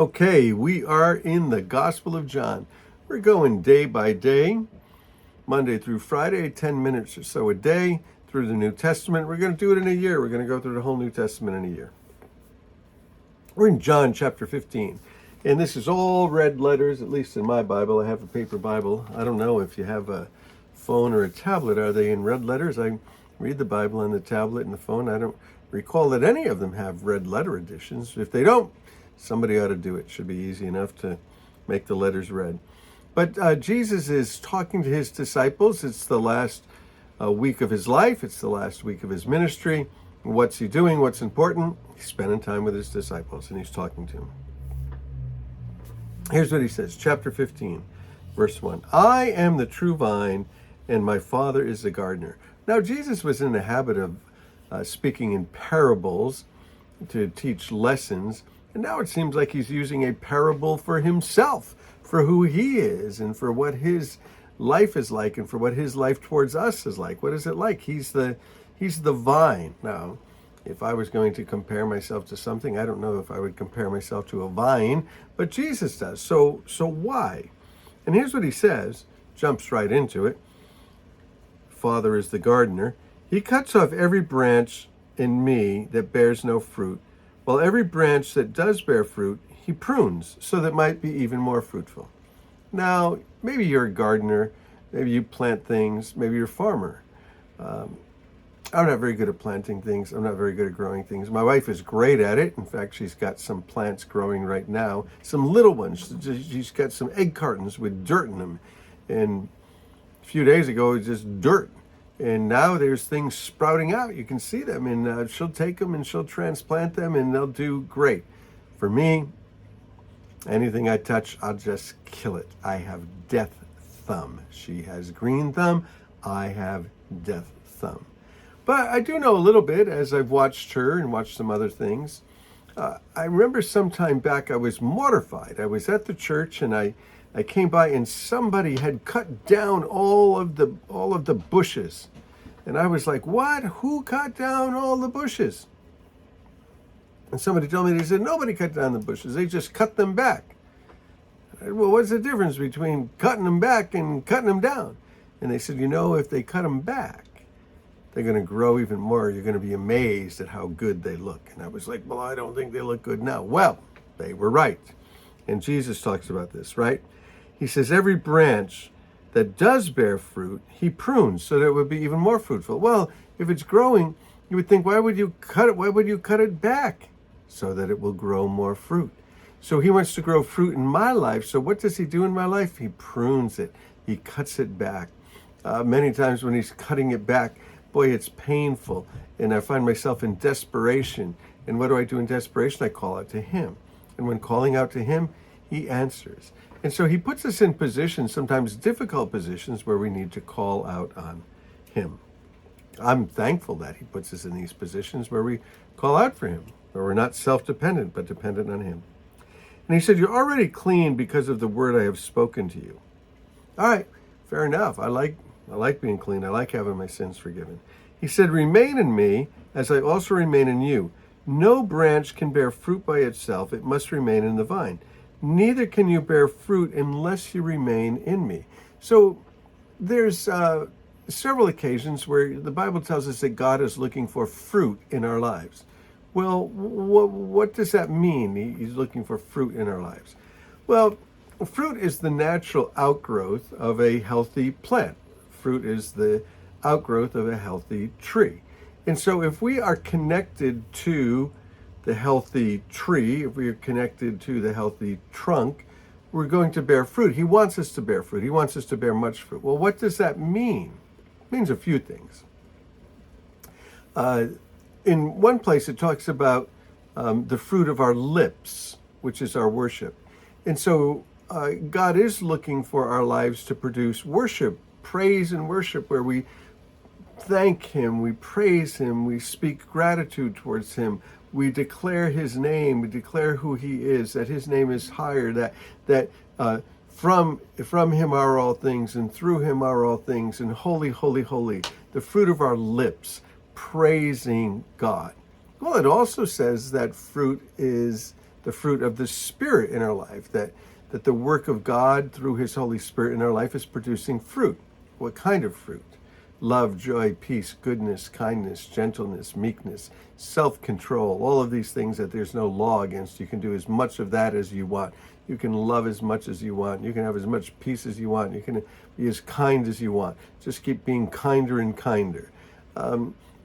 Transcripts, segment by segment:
Okay, we are in the Gospel of John. We're going day by day, Monday through Friday, 10 minutes or so a day through the New Testament. We're going to do it in a year. We're going to go through the whole New Testament in a year. We're in John chapter 15. And this is all red letters, at least in my Bible. I have a paper Bible. I don't know if you have a phone or a tablet. Are they in red letters? I read the Bible on the tablet and the phone. I don't recall that any of them have red letter editions. If they don't, somebody ought to do it. Should be easy enough to make the letters red. But Jesus is talking to his disciples. It's the last week of his life. It's the last week of his ministry. What's he doing? What's important? He's spending time with his disciples, and he's talking to them. Here's what he says, chapter 15, verse 1. I am the true vine, and my Father is the gardener. Now, Jesus was in the habit of speaking in parables to teach lessons, and now it seems like he's using a parable for himself, for who he is, and for what his life is like, and for what his life towards us is like. What is it like? He's the vine. Now, if I was going to compare myself to something, I don't know if I would compare myself to a vine, but Jesus does. So why? And here's what he says, jumps right into it. Father is the gardener. He cuts off every branch in me that bears no fruit, while every branch that does bear fruit, he prunes, so that it might be even more fruitful. Now, maybe you're a gardener, maybe you plant things, maybe you're a farmer. I'm not very good at planting things. I'm not very good at growing things. My wife is great at it. In fact, she's got some plants growing right now, some little ones. She's got some egg cartons with dirt in them. And a few days ago, it was just dirt. And now there's things sprouting out. You can see them, and she'll take them and she'll transplant them, and they'll do great. For me, anything I touch, I'll just kill it. I have death thumb. She has green thumb. I have death thumb. But I do know a little bit as I've watched her and watched some other things. I remember some time back I was mortified. I was at the church and I came by and somebody had cut down all of the bushes. And I was like, what? Who cut down all the bushes? And somebody told me, they said, nobody cut down the bushes. They just cut them back. I said, well, what's the difference between cutting them back and cutting them down? And they said, if they cut them back, they're going to grow even more. You're going to be amazed at how good they look. And I was like, well, I don't think they look good now. Well, they were right. And Jesus talks about this, right? He says, every branch that does bear fruit, he prunes so that it would be even more fruitful. Well, if it's growing, you would think, why would you cut it? Why would you cut it back? So that it will grow more fruit. So he wants to grow fruit in my life. So what does he do in my life? He prunes it. He cuts it back. Many times when he's cutting it back, boy, it's painful. And I find myself in desperation. And what do I do in desperation? I call out to him. And when calling out to him, he answers. And so he puts us in positions, sometimes difficult positions, where we need to call out on him. I'm thankful that he puts us in these positions where we call out for him, where we're not self-dependent, but dependent on him. And he said, you're already clean because of the word I have spoken to you. All right, fair enough. I like being clean. I like having my sins forgiven. He said, remain in me as I also remain in you. No branch can bear fruit by itself. It must remain in the vine. Neither can you bear fruit unless you remain in me. So there's several occasions where the Bible tells us that God is looking for fruit in our lives. Well, what does that mean? He's looking for fruit in our lives. Well, fruit is the natural outgrowth of a healthy plant. Fruit is the outgrowth of a healthy tree. And so if we are connected to the healthy tree, if we are connected to the healthy trunk, we're going to bear fruit. He wants us to bear fruit. He wants us to bear much fruit. Well, what does that mean? It means a few things. In one place, it talks about the fruit of our lips, which is our worship. And so God is looking for our lives to produce worship, praise and worship, where we thank him, we praise him, we speak gratitude towards him, we declare his name, we declare who he is, that his name is higher, that from him are all things, and through him are all things, and holy, holy, holy, the fruit of our lips, praising God. Well, it also says that fruit is the fruit of the Spirit in our life, that the work of God through his Holy Spirit in our life is producing fruit. What kind of fruit? Love, joy, peace, goodness, kindness, gentleness, meekness, self-control, all of these things that there's no law against. You can do as much of that as you want. You can love as much as you want. You can have as much peace as you want. You can be as kind as you want. Just keep being kinder and kinder.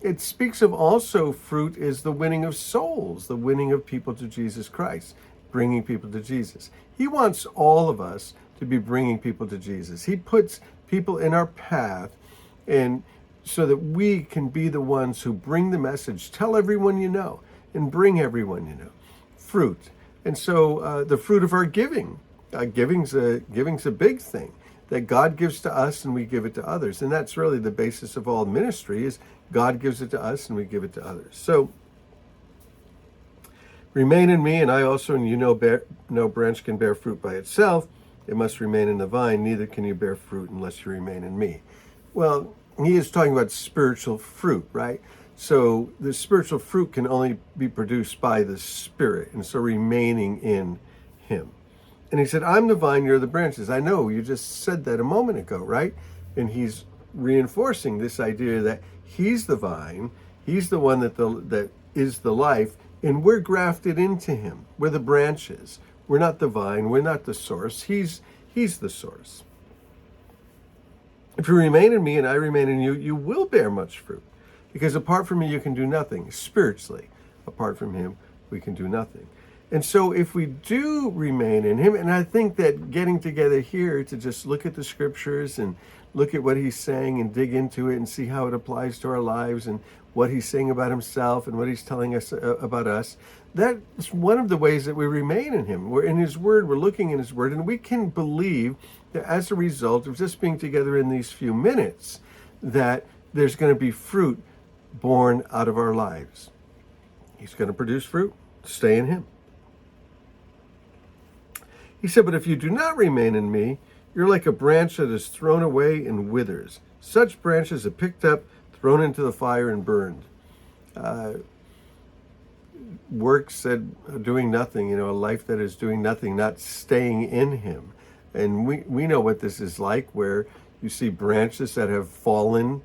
It speaks of also fruit is the winning of souls, the winning of people to Jesus Christ, bringing people to Jesus. He wants all of us to be bringing people to Jesus. He puts people in our path, and so that we can be the ones who bring the message, tell everyone you know, and bring everyone you know. Fruit. And so the fruit of our giving. Giving's a big thing, that God gives to us and we give it to others. And that's really the basis of all ministry, is God gives it to us and we give it to others. So remain in me, and I also, and you know, no branch can bear fruit by itself. It must remain in the vine. Neither can you bear fruit unless you remain in me. Well, he is talking about spiritual fruit, right? So the spiritual fruit can only be produced by the Spirit, and so remaining in him. And he said, I'm the vine, you're the branches. I know, you just said that a moment ago, right? And he's reinforcing this idea that he's the vine, he's the one that is the life, and we're grafted into him. We're the branches. We're not the vine, we're not the source. He's the source. If you remain in me and I remain in you, you will bear much fruit. Because apart from me, you can do nothing. Spiritually, apart from him, we can do nothing. And so if we do remain in him, and I think that getting together here to just look at the scriptures and look at what he's saying and dig into it and see how it applies to our lives and what he's saying about himself and what he's telling us about us, that's one of the ways that we remain in him. We're in his word, we're looking in his word, and we can believe that as a result of just being together in these few minutes, that there's going to be fruit born out of our lives. He's going to produce fruit. Stay in him. He said, but if you do not remain in me, you're like a branch that is thrown away and withers. Such branches are picked up, thrown into the fire, and burned. Works said doing nothing, a life that is doing nothing, not staying in him. And we know what this is like, where you see branches that have fallen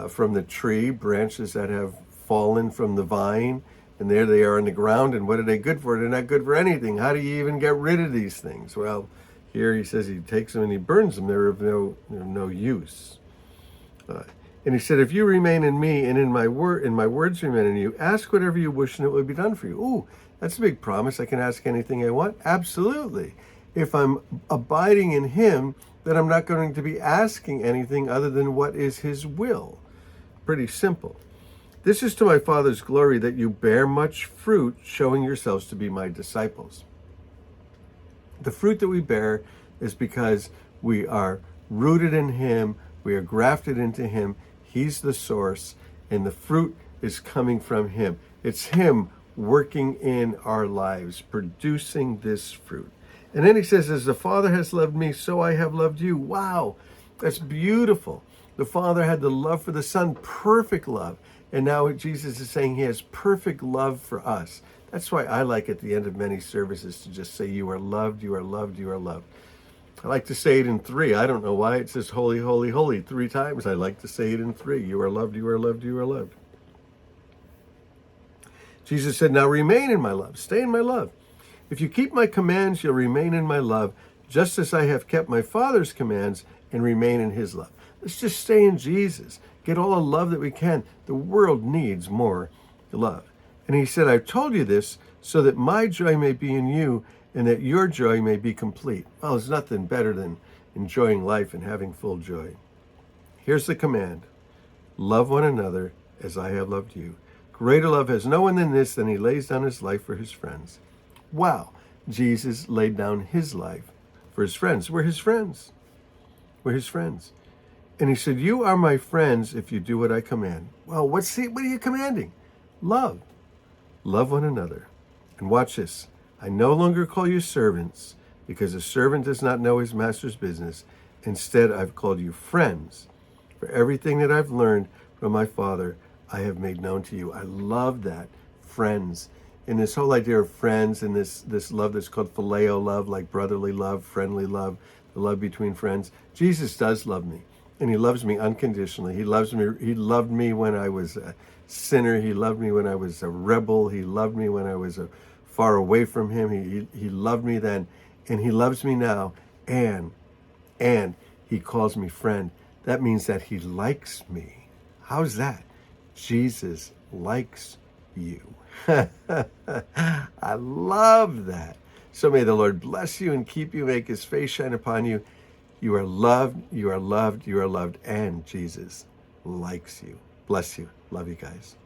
from the tree, branches that have fallen from the vine, and there they are on the ground, and what are they good for? They're not good for anything. How do you even get rid of these things? Well, here he says he takes them and he burns them. They're of no use. And he said, if you remain in me and in my words remain in you, ask whatever you wish and it will be done for you. Ooh, that's a big promise. I can ask anything I want. Absolutely. If I'm abiding in him, then I'm not going to be asking anything other than what is his will. Pretty simple. This is to my Father's glory that you bear much fruit, showing yourselves to be my disciples. The fruit that we bear is because we are rooted in him, we are grafted into him, he's the source, and the fruit is coming from him. It's him working in our lives, producing this fruit. And then he says, as the Father has loved me, so I have loved you. Wow, that's beautiful. The Father had the love for the Son, perfect love. And now Jesus is saying he has perfect love for us. That's why I like at the end of many services to just say, you are loved, you are loved, you are loved. I like to say it in 3. I don't know why. It says holy, holy, holy 3 times. I like to say it in 3. You are loved, you are loved, you are loved. Jesus said, now remain in my love. Stay in my love. If you keep my commands, you'll remain in my love, just as I have kept my Father's commands and remain in his love. Let's just stay in Jesus. Get all the love that we can. The world needs more love. And he said, I've told you this so that my joy may be in you and that your joy may be complete. Well, there's nothing better than enjoying life and having full joy. Here's the command. Love one another as I have loved you. Greater love has no one than this, than he lays down his life for his friends. Wow. Jesus laid down his life for his friends. We're his friends. We're his friends. And he said, you are my friends if you do what I command. Well, what are you commanding? Love. Love one another. And watch this. I no longer call you servants, because a servant does not know his master's business. Instead, I've called you friends. For everything that I've learned from my Father, I have made known to you. I love that. Friends. And this whole idea of friends and this love that's called phileo love, like brotherly love, friendly love, the love between friends. Jesus does love me, and he loves me unconditionally. He loves me. He loved me when I was a sinner. He loved me when I was a rebel. He loved me when I was far away from him. He loved me then, and he loves me now, and he calls me friend. That means that he likes me. How's that? Jesus likes you. I love that. So may the Lord bless you and keep you, make his face shine upon you. You are loved, you are loved, you are loved, and Jesus likes you. Bless you. Love you guys.